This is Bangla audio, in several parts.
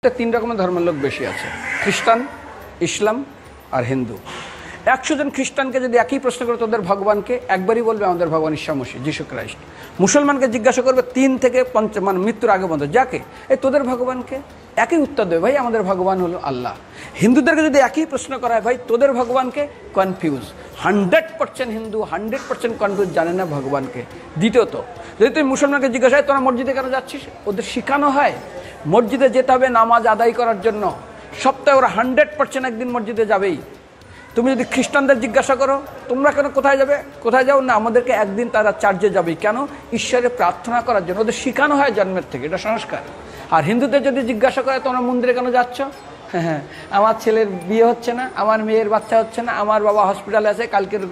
তিন রকমের ধর্মের লোক বেশি আছে, খ্রিস্টান, ইসলাম আর হিন্দু। 100 জন খ্রিস্টানকে যদি একই প্রশ্ন করে তোদের ভগবানকে, একবারই বলবে আমাদের ভগবান ঈসা মসীহ, যিশু খ্রাইস্ট। মুসলমানকে জিজ্ঞাসা করবে 3 থেকে 5 মানে মৃত্যুর আগে পর্যন্ত, যাকে এই তোদের ভগবানকে, একই উত্তর দেবে, ভাই আমাদের ভগবান হলো আল্লাহ। হিন্দুদেরকে যদি একই প্রশ্ন করা হয়, ভাই তোদের ভগবানকে, কনফিউজ। 100% হিন্দু 100% কনফিউজ, জানে না ভগবানকে। দ্বিতীয়ত, যদি তুমি মুসলমানকে জিজ্ঞাসা হয় তোরা মসজিদে কেন যাচ্ছিস, ওদের শেখানো হয় মসজিদে যেতে হবে নামাজ আদায় করার জন্য। সপ্তাহে ওরা 100% একদিন মসজিদে যাবেই। তুমি যদি খ্রিস্টানদের জিজ্ঞাসা করো তোমরা কেন কোথায় যাবে, কোথায় যাও না, আমাদেরকে একদিন তারা চার্চে যাবেই। কেন? ঈশ্বরের প্রার্থনা করার জন্য, ওদের শেখানো হয় জন্মের থেকে, এটা সংস্কার। আর হিন্দুদের যদি জিজ্ঞাসা করে তোমরা মন্দিরে কেন যাচ্ছ, হ্যাঁ আমার ছেলের বিয়ে হচ্ছে না, আমার মেয়ের বাচ্চা হচ্ছে না, আমার বাবা হসপিটালে আছে, কালকের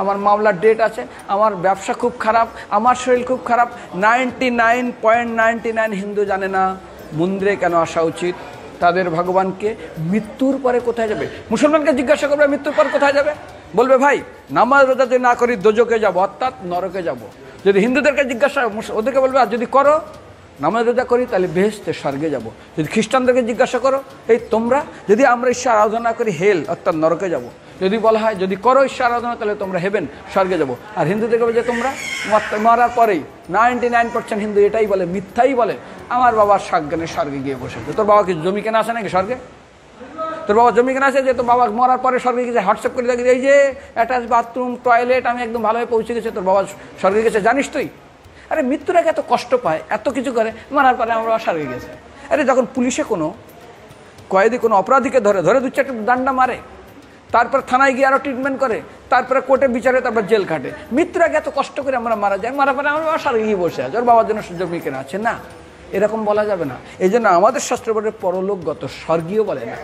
আমার মামলার ডেট আছে, আমার ব্যবসা খুব খারাপ, আমার শরীর খুব খারাপ। 99.99 হিন্দু জানে না মন্দিরে কেন আসা উচিত, তাদের ভগবানকে মৃত্যুর পরে কোথায় যাবে। মুসলমানকে জিজ্ঞাসা করবে মৃত্যুর পর কোথায় যাবে, বলবে ভাই নামাজ রোজা যদি না করি দোজকে যাব, অর্থাৎ নরকে যাব। যদি হিন্দুদেরকে জিজ্ঞাসা, ওদেরকে বলবে আর যদি করো নামাজ রোজা করি তাহলে বেহেশতে স্বর্গে যাব। যদি খ্রিস্টানদেরকে জিজ্ঞাসা করো, এই তোমরা যদি আমরা ঈশ্বর আরাধনা করি হেল অর্থাৎ নরকে যাব। যদি বলা হয় যদি করো ঈশ্বর আরাধনা তাহলে তোমরা হেভেন স্বর্গে যাব। আর হিন্দুদেরকে বলে যে তোমরা মরার পরেই 99% হিন্দু এটাই বলে, মিথ্যাই বলে, আমার বাবার সাজ্ঞানে স্বর্গে গিয়ে বসেছে। তোর বাবা কি জমি কেনা আছে নাকি স্বর্গে? তোর বাবা জমি কেনা আছে যে তোর বাবা মরার পরে স্বর্গে গেছে, হোয়াটসঅ্যাপ করে দেখি এই যে অ্যাটাচ বাথরুম টয়লেট আমি একদম ভালোভাবে পৌঁছে গেছে, তোর বাবা স্বর্গে গেছে জানিস তুই? আরে মৃত্যুর আগে এত কষ্ট পায়, এত কিছু করে, মারার পরে আমার বাবা স্বর্গে গেছে। আরে যখন পুলিশে কোনো কয়েদি কোনো অপরাধীকে ধরে 2-4টা ডান্ডা মারে, তারপর থানায় গিয়ে আরও ট্রিটমেন্ট করে, তারপরে কোর্টে বিচারে, তারপর জেল খাটে, মৃত্যুর আগে এত কষ্ট করে আমরা মারা যায়, মারা পরে আমার বাবা স্বর্গে গিয়ে বসে আছে, ওর বাবার জন্য জমি কেনা আছে না, এরকম বলা যাবে না। এই জন্য আমাদের শাস্ত্র বলে পরলোকগত, স্বর্গীয় বলে না।